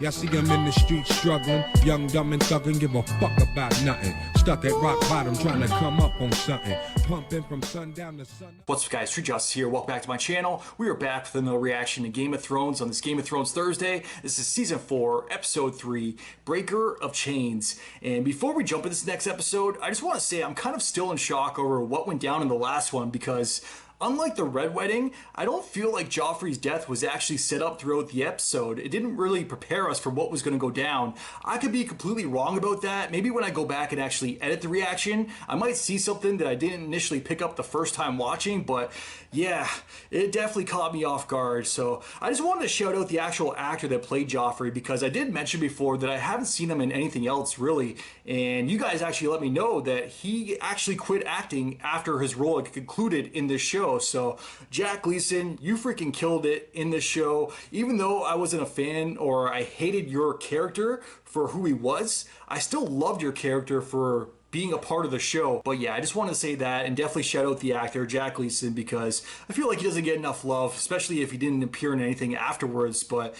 Y'all see him in the streets struggling, young, dumb, and thuggin', give a fuck about nothing. Stuck at rock bottom, trying to come up on something. Pumping from sundown to sun. What's up, guys? True Justice here. Welcome back to my channel. We are back with another reaction to Game of Thrones on this Game of Thrones Thursday. This is Season 4, Episode 3, Breaker of Chains. And before we jump into this next episode, I just want to say I'm kind of still in shock over what went down in the last one because unlike the Red Wedding, I don't feel like Joffrey's death was actually set up throughout the episode. It didn't really prepare us for what was going to go down. I could be completely wrong about that. Maybe when I go back and actually edit the reaction, I might see something that I didn't initially pick up the first time watching, but yeah, it definitely caught me off guard. So I just wanted to shout out the actual actor that played Joffrey because I did mention before that I haven't seen him in anything else really, and you guys actually let me know that he actually quit acting after his role had concluded in this show. So Jack Gleeson, you freaking killed it in this show. Even though I wasn't a fan or I hated your character for who he was, I still loved your character for being a part of the show. But yeah, I just want to say that and definitely shout out the actor Jack Gleeson because I feel like he doesn't get enough love, especially if he didn't appear in anything afterwards. But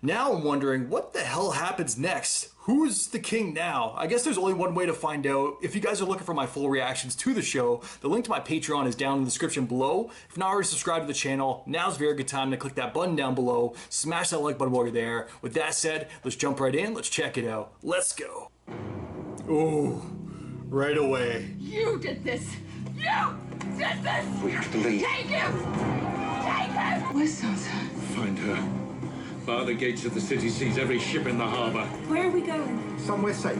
now I'm wondering what the hell happens next? Who's the king now? I guess there's only one way to find out. If you guys are looking for my full reactions to the show, the link to my Patreon is down in the description below. If you're not already subscribed to the channel, now's a very good time to click that button down below. Smash that like button while you're there. With that said, let's jump right in. Let's check it out. Let's go. Ooh, right away. You did this. You did this. We have to leave. Take him. Take him. Where's Sansa? Find her. Bar the gates of the city sees every ship in the harbor. Where are we going? Somewhere safe.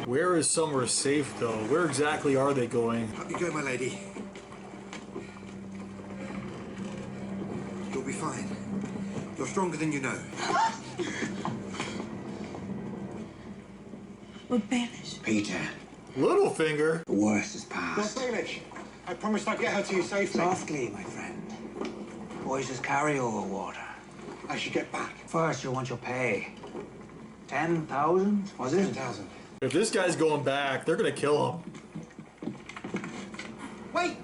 Where is somewhere safe though? Where exactly are they going? Up you go, my lady. You'll be fine. You're stronger than you know. We're banished. Peter, Littlefinger? the worst is Not past. Baelish. I promised I'd get her to you safely. Softly, my friend. Boys just carry over water. I should get back. First, you'll want your pay. 10,000, was it? 10,000. If this guy's going back, they're gonna kill him. Wait!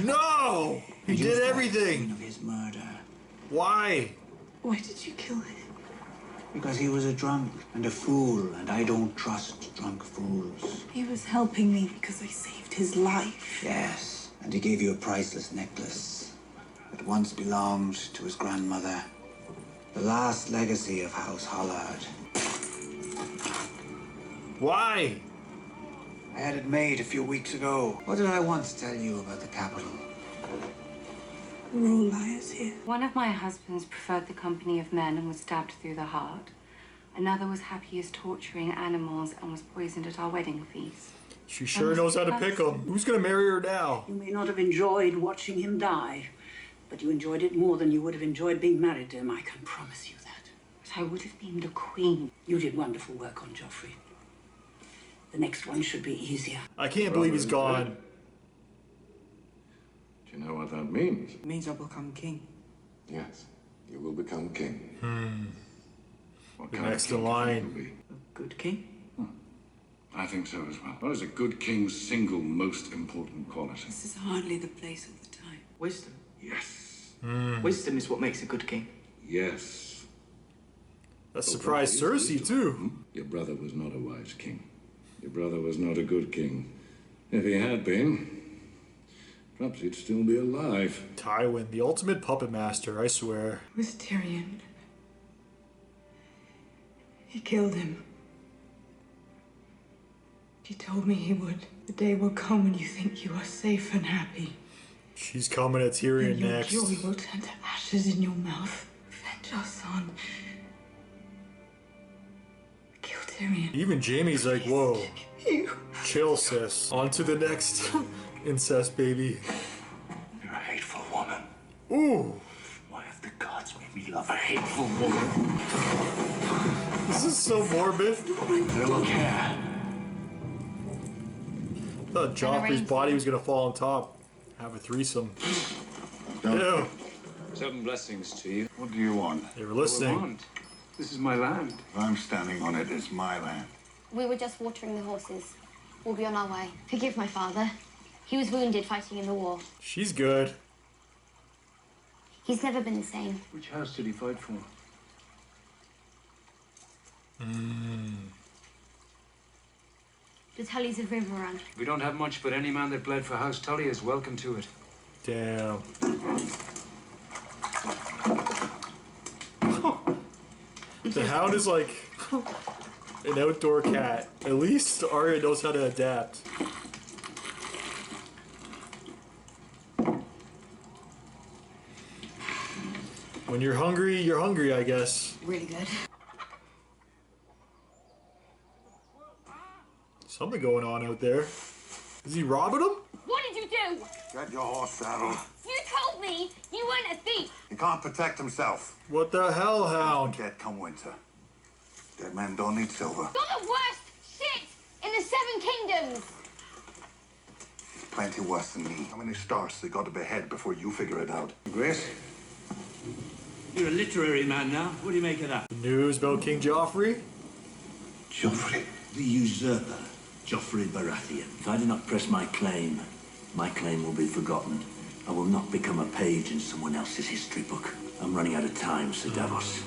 No! He did everything! Of his murder. Why? Why did you kill him? Because he was a drunk and a fool, and I don't trust drunk fools. He was helping me because I saved his life. Yes, and he gave you a priceless necklace that once belonged to his grandmother. The last legacy of House Hollard. Why? I had it made a few weeks ago. What did I once tell you about the capital? We're all liars here. One of my husbands preferred the company of men and was stabbed through the heart. Another was happy as torturing animals and was poisoned at our wedding feast. She sure knows how to pick him. Who's gonna marry her now? You may not have enjoyed watching him die, but you enjoyed it more than you would have enjoyed being married to him, I can promise you that. But I would have been the queen. You did wonderful work on Joffrey. The next one should be easier. I can't believe he's gone. Do you know what that means? It means I'll become king. Yes, you will become king. What The kind next of king in do you line. think you'll be? A good king? I think so as well. What is a good king's single most important quality? This is hardly the place or the time. Wisdom. Yes. Wisdom is what makes a good king. Yes. That But surprised what is Cersei wisdom? too. Your brother was not a wise king. Your brother was not a good king. If he had been, perhaps he'd still be alive. Tywin, the ultimate puppet master, I swear. It was Tyrion. He killed him. He told me he would. The day will come when you think you are safe and happy. She's coming at Tyrion And your next. joy will turn to ashes in your mouth. Avenge our son. Kill Tyrion. Even Jaime's like, whoa, You. chill sis. On to the next incest baby. You're a hateful woman. Ooh, Why have the gods made me love a hateful woman? this is so morbid. I don't care. I thought Joffrey's body was gonna fall on top. Have a threesome. Ew. 7 blessings to you. What do you want? They were listening. Want. This is my land. If I'm standing on it, it's my land. We were just watering the horses. We'll be on our way. Forgive my father. He was wounded fighting in the war. She's good. He He's never been the same. Which house did he fight for? The Tullys of Riverrun. We don't have much, but any man that bled for House Tully is welcome to it. Damn. The Hound is like an outdoor cat. At least Arya knows how to adapt. When you're hungry, I guess. Really good. Something going on out there. Is he robbing him? What did you do? Get your horse saddled. You told me you weren't a thief. He can't protect himself. What the hell, Hound? Dead come winter. Dead men don't need silver. You're the worst shit in the Seven Kingdoms. He's plenty worse than me. How many stars they got to behead before you figure it out? Grace? You're a literary man now. What do you make of that? News about King Joffrey? Joffrey. The usurper. Joffrey Baratheon. If I do not press my claim will be forgotten. I will not become a page in someone else's history book. I'm running out of time, Sir Davos.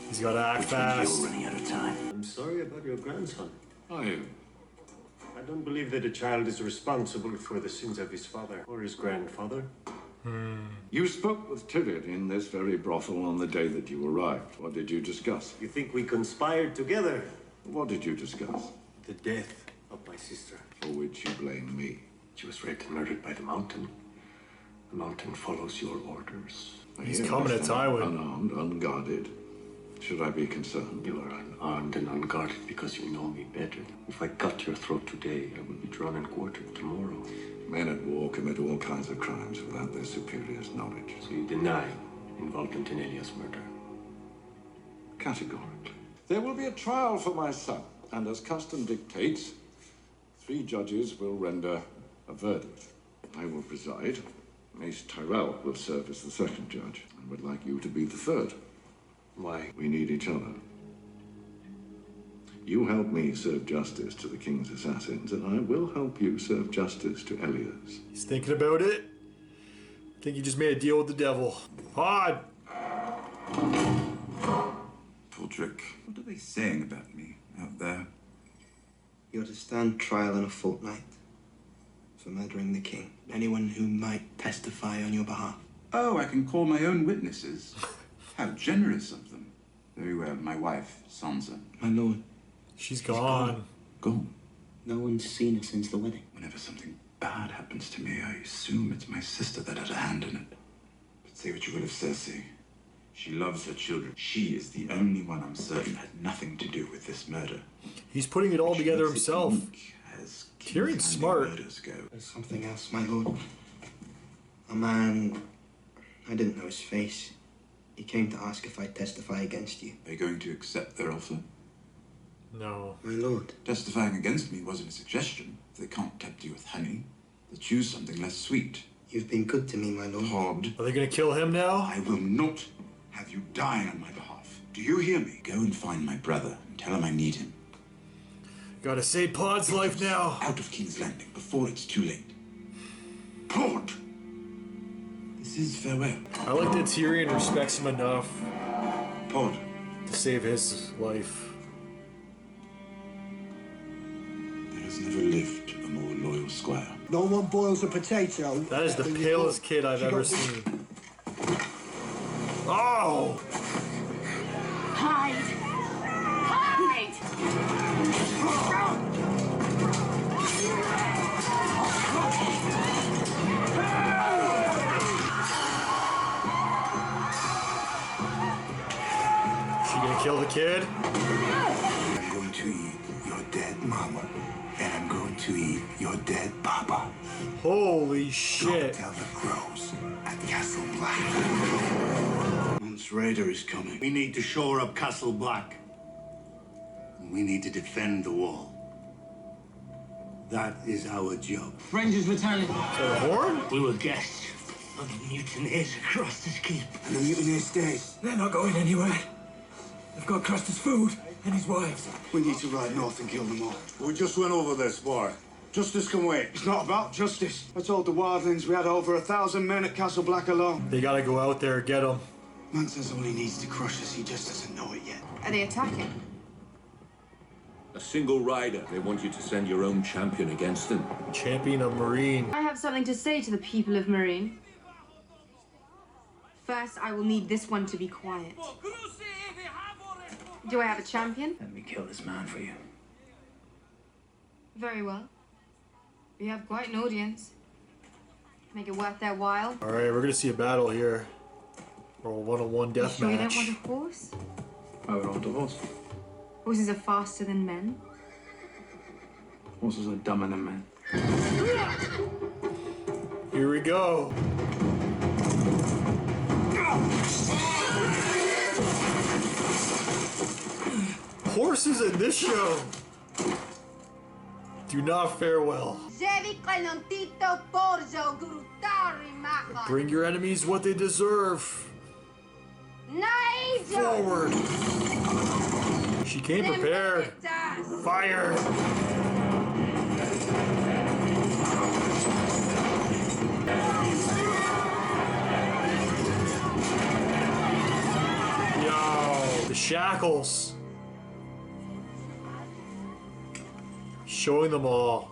He's got to act Which means fast. you're running out of time. I'm sorry about your grandson. Are you? I don't believe that a child is responsible for the sins of his father or his grandfather. You spoke with Tyrion in this very brothel on the day that you arrived. What did you discuss? You think we conspired together? What did you discuss? The death of my sister. For which you blame me. She was raped and murdered by the Mountain. The Mountain follows your orders. He's coming to Tywin. Unarmed, unguarded. Should I be concerned? You are unarmed and unguarded because you know me better. If I cut your throat today, I will be drawn and quartered tomorrow. Men at war commit all kinds of crimes without their superiors' knowledge. So you deny involvement in Elia's murder? Categorically. There will be a trial for my son, and as custom dictates, 3 judges will render a verdict. I will preside. Mace Tyrell will serve as the 2nd judge, and would like you to be the 3rd. Why? We need each other. You help me serve justice to the king's assassins, and I will help you serve justice to Elia's. He's thinking about it. I think he just made a deal with the devil. Pod! Podrick, what are they saying about me out there? You're to stand trial in a fortnight for murdering the king. Anyone who might testify on your behalf. Oh, I can call my own witnesses. How generous of them. Very well, my wife, Sansa. My lord. She's gone. Gone? No one's seen her since the wedding. Whenever something bad happens to me, I assume it's my sister that had a hand in it. But say what you will of Cersei. She loves her children. She is the only one I'm certain had nothing to do with this murder. He's putting it all together himself. As Tyrion's smart. There's something else, my lord. A man... I didn't know his face. He came to ask if I'd testify against you. Are you going to accept their offer? No. My lord. Testifying against me wasn't a suggestion. If they can't tempt you with honey, they'll choose something less sweet. You've been good to me, my lord. Pod. Are they gonna kill him now? I will not have you dying on my behalf. Do you hear me? Go and find my brother and tell him I need him. Gotta save Pod's life now. Out of King's Landing before it's too late. Pod! This is farewell. I like that Tyrion respects him enough Pod. to save his life. There has never lived a more loyal squire. No one boils a potato. That is the palest kid I've ever seen. Oh! Hide! Hide! She gonna kill the kid? I'm going to eat your dead mama, and I'm going to eat your dead papa. Holy shit. Tell the crows at Castle Black. Mons Raider is coming. We need to shore up Castle Black. And we need to defend the wall. That is our job. Rangers returning. So the horn? We were guests of the mutineers across this keep. And the mutineers stay. They're not going anywhere. They've got Craster's food and his wives. We need to ride north and kill them all. We just went over this, boy. Justice can wait. It's not about justice. I told the wildlings we had over 1,000 men at Castle Black alone. They gotta go out there, get them. Man says all he needs to crush us, he just doesn't know it yet. Are they attacking? A single rider. They want you to send your own champion against them. Champion of Meereen. I have something to say to the people of Meereen. First, I will need this one to be quiet. Do I have a champion? Let me kill this man for you. Very well. We have quite an audience. Make it worth their while. All right, we're gonna see a battle here, or a one-on-one death Sure you match. don't want a horse? I would want a horse. Horses are faster than men. Horses are dumber than men. Here we go. Horses in this show do not fare well. Bring your enemies what they deserve. Forward. She came prepared. Fire. Yo, the shackles. Showing them all.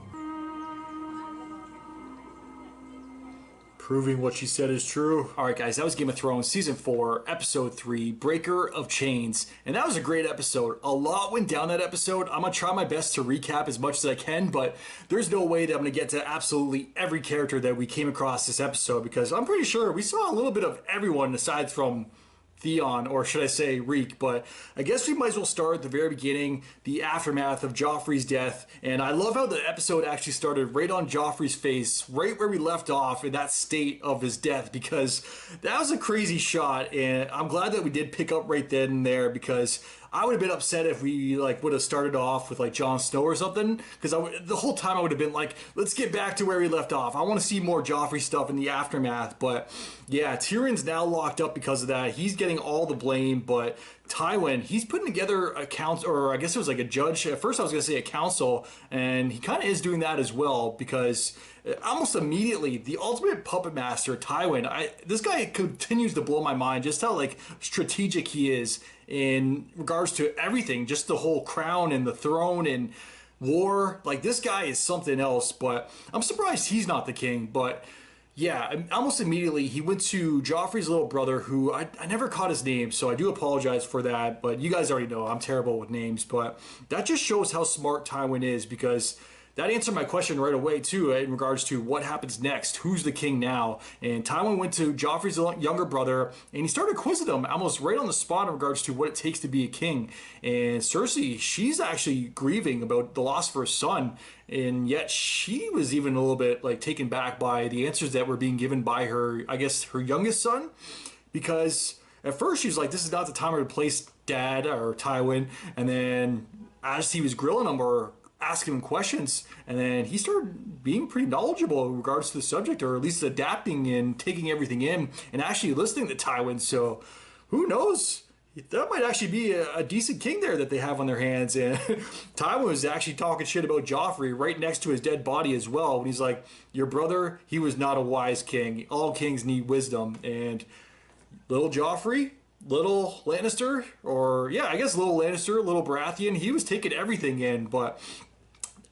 Proving what she said is true. All right, guys, that was Game of Thrones Season 4, Episode 3, Breaker of Chains. And that was a great episode. A lot went down that episode. I'm going to try my best to recap as much as I can, but there's no way that I'm going to get to absolutely every character that we came across this episode, because I'm pretty sure we saw a little bit of everyone aside from Theon, or should I say Reek, but I guess we might as well start at the very beginning, the aftermath of Joffrey's death. And I love how the episode actually started right on Joffrey's face, right where we left off in that state of his death, because that was a crazy shot. And I'm glad that we did pick up right then and there, because I would have been upset if we would have started off with Jon Snow or something, because the whole time I would have been like, let's get back to where we left off. I want to see more Joffrey stuff in the aftermath. But yeah, Tyrion's now locked up because of that. He's getting all the blame, but Tywin, he's putting together a council, or I guess it was like a judge. At first I was going to say a council, and he kind of is doing that as well, because almost immediately, the ultimate puppet master, Tywin, this guy continues to blow my mind, just how strategic he is in regards to everything, just the whole crown and the throne and war. This guy is something else, but I'm surprised he's not the king. But yeah, almost immediately he went to Joffrey's little brother, who I never caught his name, so I do apologize for that, but you guys already know I'm terrible with names. But that just shows how smart Tywin is, because that answered my question right away, too, in regards to what happens next. Who's the king now? And Tywin went to Joffrey's younger brother, and he started quizzing him almost right on the spot in regards to what it takes to be a king. And Cersei, she's actually grieving about the loss of her son, and yet she was even a little bit taken back by the answers that were being given by her, I guess, her youngest son. Because at first she was like, this is not the time or the place, Dad, or Tywin. And then as he was grilling him, or asking him questions, and then he started being pretty knowledgeable in regards to the subject, or at least adapting and taking everything in and actually listening to Tywin. So who knows, that might actually be a decent king there that they have on their hands. And Tywin was actually talking shit about Joffrey right next to his dead body as well, when he's like, your brother, he was not a wise king. All kings need wisdom. And little Joffrey, little Lannister, or yeah, I guess little Lannister, little Baratheon, he was taking everything in. But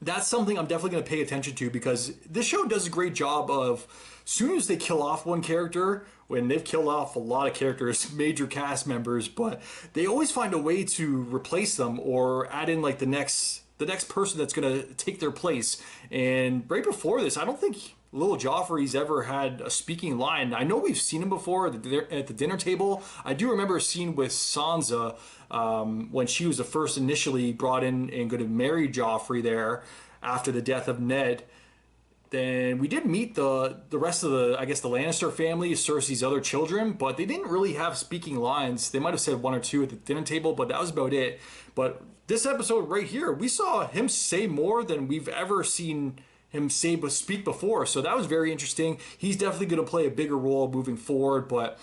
that's something I'm definitely going to pay attention to, because this show does a great job of, as soon as they kill off one character, when they've killed off a lot of characters, major cast members, but they always find a way to replace them or add in the next person that's going to take their place. And right before this, I don't think little Joffrey's ever had a speaking line. I know we've seen him before at the dinner table. I do remember a scene with Sansa when she was the first initially brought in and going to marry Joffrey there after the death of Ned. Then we did meet the rest of the Lannister family, Cersei's other children, but they didn't really have speaking lines. They might have said one or two at the dinner table, but that was about it. But this episode right here, we saw him say more than we've ever seen him speak before, so that was very interesting. He's definitely going to play a bigger role moving forward. But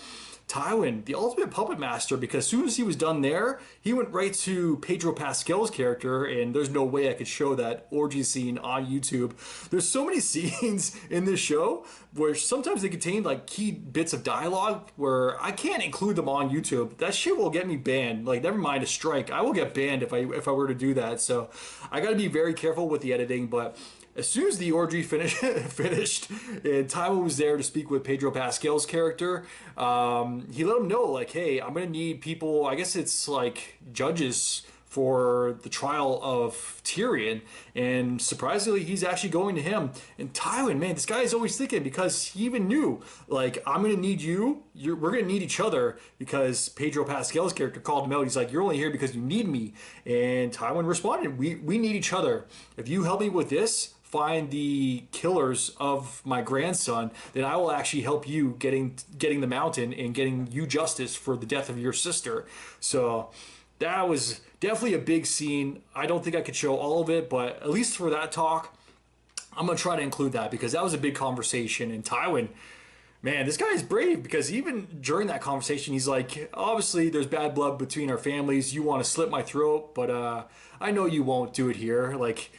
Tywin, the ultimate puppet master, because as soon as he was done there, he went right to Pedro Pascal's character, and there's no way I could show that orgy scene on YouTube. There's so many scenes in this show where sometimes they contain like key bits of dialogue where I can't include them on YouTube. That shit will get me banned. Like, never mind a strike. I will get banned if I were to do that. So I got to be very careful with the editing, but as soon as the orgy finished, and Tywin was there to speak with Pedro Pascal's character, he let him know, like, hey, I'm going to need people, I guess it's like judges for the trial of Tyrion. And surprisingly, he's actually going to him. And Tywin, man, this guy is always thinking, because he even knew, like, I'm going to need you. We're going to need each other, because Pedro Pascal's character called him out. He's like, you're only here because you need me. And Tywin responded, we need each other. If you help me with this, find the killers of my grandson, then I will actually help you getting the mountain and getting you justice for the death of your sister. So that was definitely a big scene. I don't think I could show all of it, but at least for that talk, I'm going to try to include that, because that was a big conversation. And Tywin, man, this guy is brave, because even during that conversation, he's like, obviously there's bad blood between our families. You want to slit my throat, but I know you won't do it here. Like,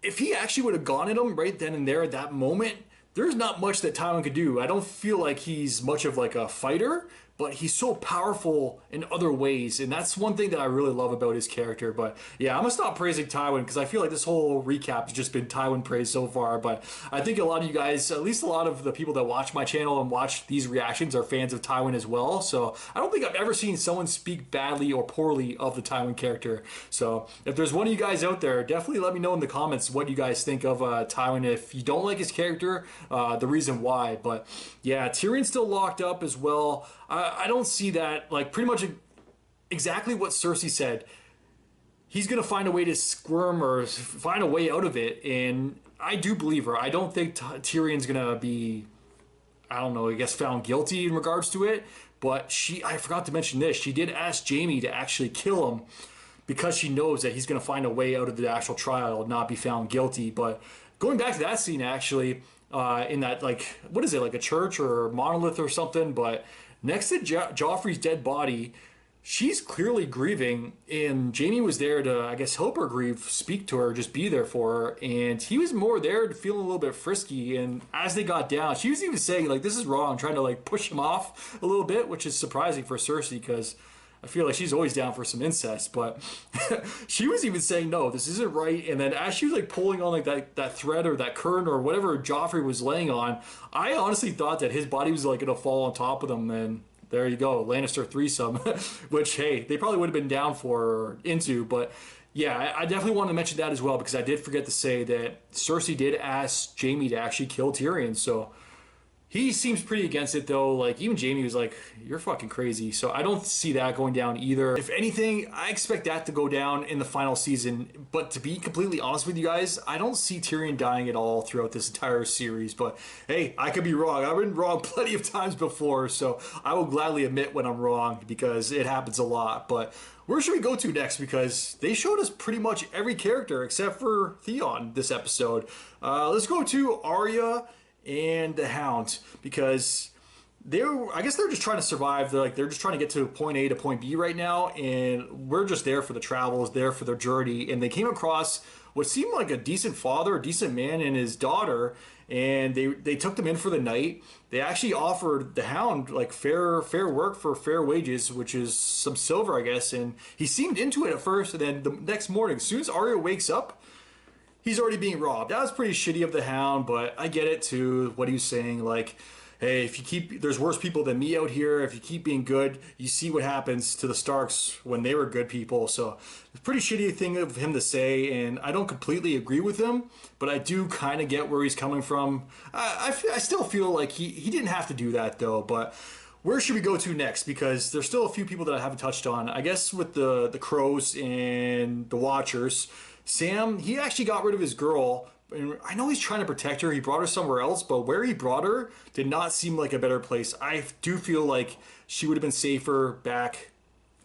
if he actually would have gone at him right then and there at that moment, there's not much that Tywin could do. I don't feel like he's much of like a fighter, but he's so powerful in other ways, and that's one thing that I really love about his character. But yeah, I'm gonna stop praising Tywin, because I feel like this whole recap has just been Tywin praise so far. But I think a lot of you guys, at least a lot of the people that watch my channel and watch these reactions, are fans of Tywin as well. So I don't think I've ever seen someone speak badly or poorly of the Tywin character. So if there's one of you guys out there, definitely let me know in the comments what you guys think of Tywin. If you don't like his character, the reason why. But yeah, Tyrion's still locked up as well. I don't see that, like, pretty much exactly what Cersei said. He's going to find a way to squirm or find a way out of it, and I do believe her. I don't think Tyrion's going to be, I don't know, I guess found guilty in regards to it, but I forgot to mention this, she did ask Jaime to actually kill him, because she knows that he's going to find a way out of the actual trial and not be found guilty. But going back to that scene, actually, in that, like, what is it, like a church or a monolith or something, but next to Joffrey's dead body, she's clearly grieving, and Jaime was there to, I guess, help her grieve, speak to her, just be there for her, and he was more there to feel a little bit frisky. And as they got down, she was even saying, like, this is wrong, trying to, like, push him off a little bit, which is surprising for Cersei, because I feel like she's always down for some incest. But she was even saying, no, this isn't right. And then as she was like pulling on like that thread or that curtain or whatever Joffrey was laying on, I honestly thought that his body was like gonna fall on top of them. And there you go, Lannister threesome, which, hey, they probably would have been down for or into. But yeah, I definitely wanted to mention that as well, because I did forget to say that Cersei did ask Jaime to actually kill Tyrion. So he seems pretty against it, though. Like, even Jaime was like, you're fucking crazy. So I don't see that going down either. If anything, I expect that to go down in the final season. But to be completely honest with you guys, I don't see Tyrion dying at all throughout this entire series. But hey, I could be wrong. I've been wrong plenty of times before, so I will gladly admit when I'm wrong, because it happens a lot. But where should we go to next? Because they showed us pretty much every character except for Theon this episode. Let's go to Arya and the Hound, because I guess they're just trying to survive. They're just trying to get to point A to point B right now, and we're just there for the travels, there for their journey. And they came across what seemed like a decent father, a decent man, and his daughter, and they took them in for the night. They actually offered the Hound like fair work for fair wages, which is some silver, I guess. And he seemed into it at first, and then the next morning, as soon as Arya wakes up, he's already being robbed. That was pretty shitty of the Hound, but I get it too. What he was saying, like, hey, there's worse people than me out here. If you keep being good, you see what happens to the Starks when they were good people. So it's a pretty shitty thing of him to say, and I don't completely agree with him, but I do kind of get where he's coming from. I still feel like he didn't have to do that, though. But where should we go to next? Because there's still a few people that I haven't touched on. I guess with the Crows and the Watchers, Sam, he actually got rid of his girl. And I know he's trying to protect her. He brought her somewhere else, but where he brought her did not seem like a better place. I do feel like she would have been safer back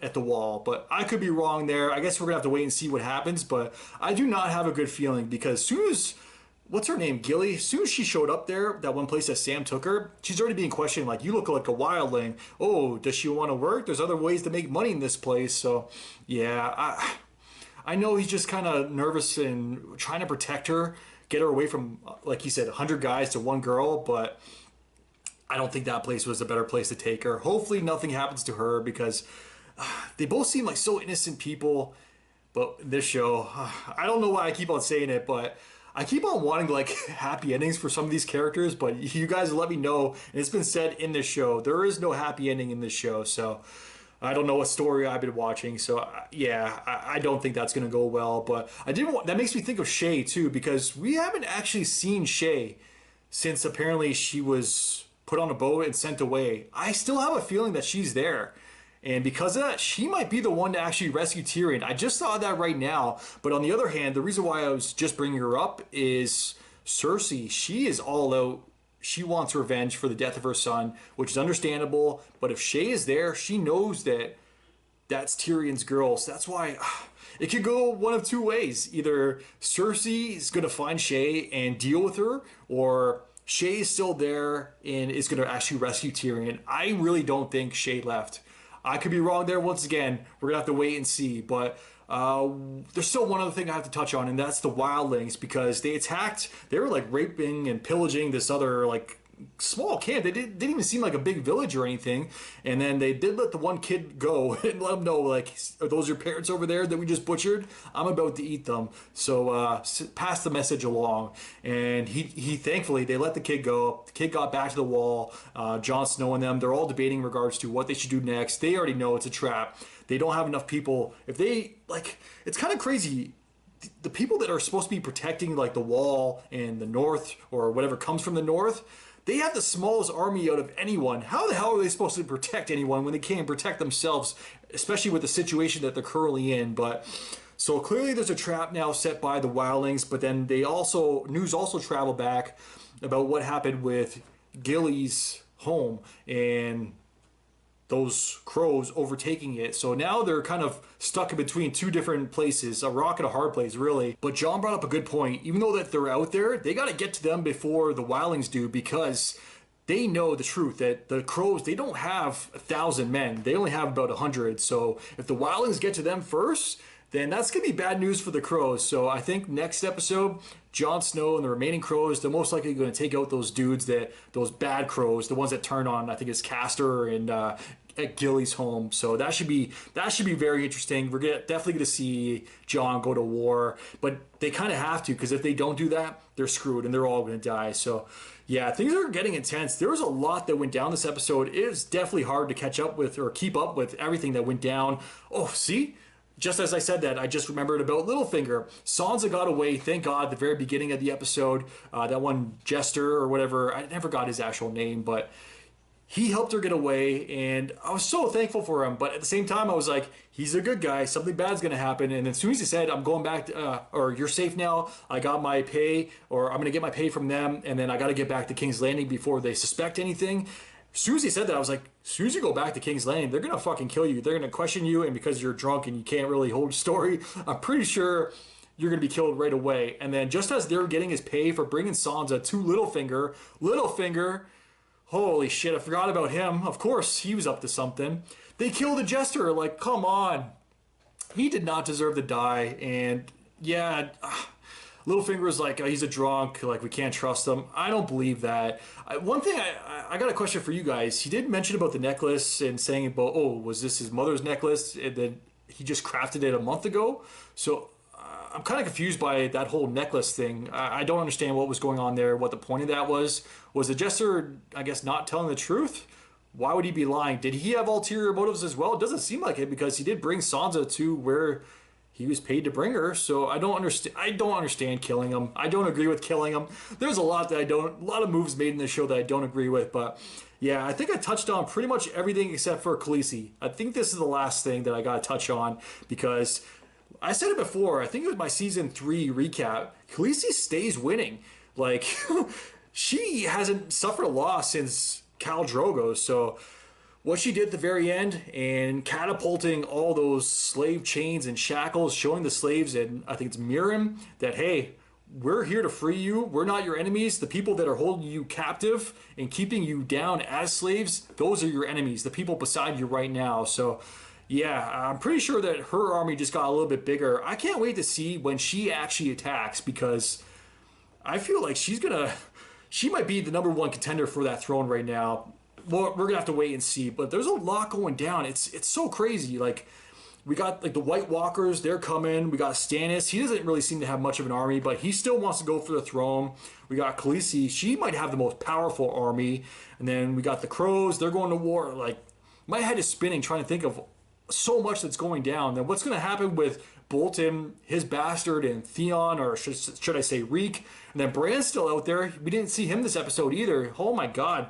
at the Wall, but I could be wrong there. I guess we're going to have to wait and see what happens, but I do not have a good feeling, because as soon as what's her name, Gilly, as soon as she showed up there, that one place that Sam took her, she's already being questioned, like, you look like a wildling. Oh, does she want to work? There's other ways to make money in this place. So, yeah, I know he's just kind of nervous and trying to protect her, get her away from, like he said, 100 guys to one girl, but I don't think that place was a better place to take her. Hopefully nothing happens to her, because they both seem like so innocent people. But this show, I don't know why I keep on saying it, but I keep on wanting like happy endings for some of these characters, but you guys let me know, and it's been said in this show, there is no happy ending in this show, so I don't know what story I've been watching, so yeah, I don't think that's going to go well, but that makes me think of Shay too, because we haven't actually seen Shay since apparently she was put on a boat and sent away. I still have a feeling that she's there. And because of that, she might be the one to actually rescue Tyrion. I just saw that right now. But on the other hand, the reason why I was just bringing her up is Cersei. She is all out. She wants revenge for the death of her son, which is understandable. But if Shay is there, she knows that that's Tyrion's girl. So that's why it could go one of two ways. Either Cersei is going to find Shay and deal with her, or Shay is still there and is going to actually rescue Tyrion. I really don't think Shay left. I could be wrong there once again. We're going to have to wait and see. But there's still one other thing I have to touch on, and that's the wildlings, because they were like raping and pillaging this other like small camp. They didn't even seem like a big village or anything. And then they did let the one kid go and let him know, like, are those your parents over there that we just butchered? I'm about to eat them. So pass the message along. And he thankfully, they let the kid go. The kid got back to the wall. Jon Snow and them, they're all debating in regards to what they should do next. They already know it's a trap. They don't have enough people. If they, like, it's kind of crazy. The people that are supposed to be protecting, like, the wall and the north or whatever comes from the north, they have the smallest army out of anyone. How the hell are they supposed to protect anyone when they can't protect themselves, especially with the situation that they're currently in? But so clearly there's a trap now set by the wildlings, but then news also traveled back about what happened with Gilly's home and those crows overtaking it. So now they're kind of stuck in between two different places, a rock and a hard place, really. But Jon brought up a good point. Even though that they're out there, they got to get to them before the wildlings do, because they know the truth that the crows, they don't have 1,000 men. They only have about 100. So if the wildlings get to them first, then that's going to be bad news for the crows. So I think next episode, Jon Snow and the remaining crows, they're most likely going to take out those dudes, those bad crows, the ones that turn on, I think it's Castor and at Gilly's home. So that should be very interesting. We're definitely going to see Jon go to war, but they kind of have to, because if they don't do that, they're screwed and they're all going to die. So yeah, things are getting intense. There was a lot that went down this episode. It is definitely hard to catch up with or keep up with everything that went down. Oh, see? Just as I said that, I just remembered about Littlefinger. Sansa got away, thank God, at the very beginning of the episode. That one Jester or whatever, I never got his actual name, but he helped her get away, and I was so thankful for him. But at the same time, I was like, he's a good guy. Something bad's going to happen. And as soon as he said, I'm going back, or you're safe now, I got my pay, or I'm going to get my pay from them, and then I got to get back to King's Landing before they suspect anything. As soon as he said that, I was like, as soon as you go back to King's Landing, they're going to fucking kill you. They're going to question you, and because you're drunk and you can't really hold a story, I'm pretty sure you're going to be killed right away. And then just as they're getting his pay for bringing Sansa to Littlefinger, holy shit, I forgot about him. Of course, he was up to something. They killed the Jester. Like, come on. He did not deserve to die. And yeah, Littlefinger was like, he's a drunk, like, we can't trust him. I don't believe that. One thing, I got a question for you guys. He did mention about the necklace and saying about, oh, was this his mother's necklace? And then he just crafted it a month ago. So I'm kind of confused by that whole necklace thing. I don't understand what was going on there, what the point of that was. Was the Jester, I guess, not telling the truth? Why would he be lying? Did he have ulterior motives as well? It doesn't seem like it, because he did bring Sansa to where he was paid to bring her. So I don't understand killing him. I don't agree with killing him. There's a lot of moves made in this show that I don't agree with. But yeah, I think I touched on pretty much everything except for Khaleesi. I think this is the last thing that I got to touch on, because I said it before. I think it was my season 3 recap. Khaleesi stays winning. Like, she hasn't suffered a loss since Khal Drogo. So what she did at the very end, and catapulting all those slave chains and shackles, showing the slaves, and I think it's Meereen, that, hey, we're here to free you. We're not your enemies. The people that are holding you captive and keeping you down as slaves, those are your enemies, the people beside you right now. So yeah, I'm pretty sure that her army just got a little bit bigger. I can't wait to see when she actually attacks, because I feel like she might be the #1 contender for that throne right now. Well, we're gonna have to wait and see, but there's a lot going down. It's so crazy. Like, we got like the White Walkers, they're coming. We got Stannis. He doesn't really seem to have much of an army, but he still wants to go for the throne. We got Khaleesi. She might have the most powerful army. And then we got the Crows. They're going to war. Like, my head is spinning trying to think of so much that's going down. Then what's going to happen with Bolton, his bastard, and Theon, or should I say Reek? And then Bran's still out there. We didn't see him this episode either. Oh my God.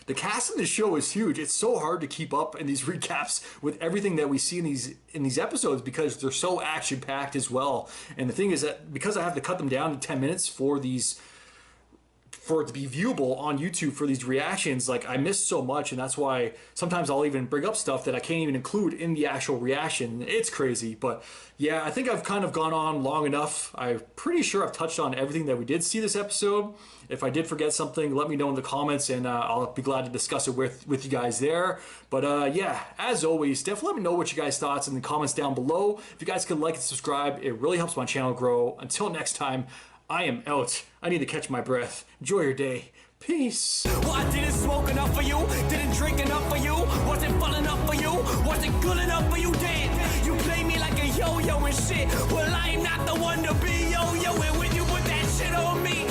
The cast in this show is huge. It's so hard to keep up in these recaps with everything that we see in these episodes, because they're so action packed as well. And the thing is that because I have to cut them down to 10 minutes for it to be viewable on YouTube for these reactions, like, I miss so much, and that's why sometimes I'll even bring up stuff that I can't even include in the actual reaction. It's crazy, but yeah, I think I've kind of gone on long enough. I'm pretty sure I've touched on everything that we did see this episode. If I did forget something, let me know in the comments, and I'll be glad to discuss it with you guys there. But yeah, as always, definitely let me know what you guys thoughts in the comments down below. If you guys could like and subscribe, it really helps my channel grow. Until next time, I am out. I need to catch my breath. Enjoy your day. Peace. Well, I didn't smoke enough for you, didn't drink enough for you, wasn't fun enough for you, wasn't good enough for you, damn. You play me like a yo-yo and shit. Well, I'm not the one to be yo-yoing when you put that shit on me.